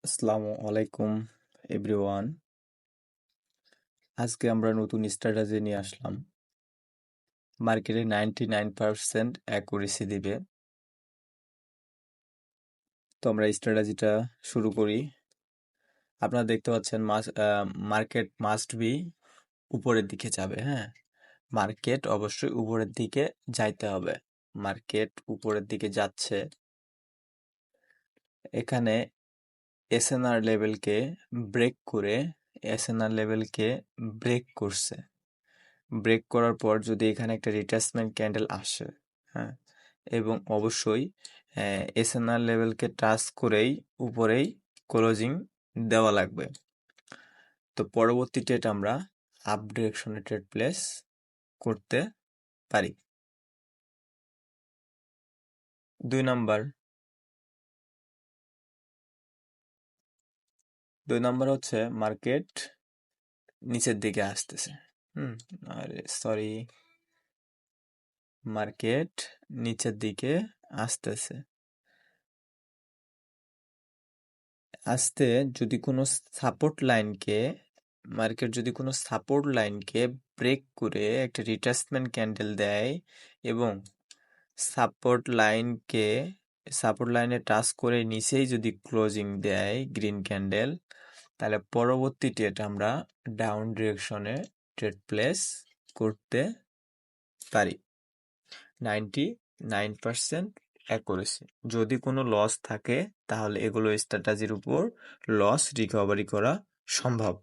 আসসালামু আলাইকুম এভরিওয়ান। আজকে আমরা নতুন স্ট্র্যাটেজি নিয়ে আসলাম। মার্কেটে 99% অ্যাকুরেসি দিবে। তো আমরা স্ট্র্যাটেজিটা শুরু করি। আপনারা দেখতে পাচ্ছেন মার্কেট মাস্ট বি উপরের দিকে যাবে। হ্যাঁ, মার্কেট অবশ্যই উপরের দিকে যাইতে হবে। মার্কেট উপরের দিকে যাচ্ছে। এখানে এসএনআর লেভেলকে ব্রেক করে ব্রেক করছে। ব্রেক করার পর যদি এখানে একটা রিট্রেসমেন্ট ক্যান্ডেল আসে, হ্যাঁ, এবং অবশ্যই এসএনআর লেভেলকে টাচ করেই উপরেই ক্লোজিং দেওয়া লাগবে। তো পরবর্তী ট্রেড আমরা আপ ডিরেকশনে ট্রেড প্লেস করতে পারি। 2 নাম্বার হচ্ছে মার্কেট নিচের দিকে আসতেছে। আরে সরি, মার্কেট নিচের দিকে আসতেছে। আসতে যদি কোনো সাপোর্ট লাইনকে মার্কেট যদি কোনো সাপোর্ট লাইনকে ব্রেক করে একটা রিট্রেসমেন্ট ক্যান্ডেল দেয় এবং সাপোর্ট লাইনকে সাপোর্ট লাইনে টাচ করে নিচেই যদি ক্লোজিং দেয় গ্রিন ক্যান্ডেল, তাহলে পরবর্তী ট্রেড আমরা ডাউন ডিরেকশনে ট্রেড প্লেস করতে পারি। 99% অ্যাকুরেসি। যদি কোনো লস থাকে তাহলে এগুলো স্ট্র্যাটেজির উপর লস রিকভারি করা সম্ভব।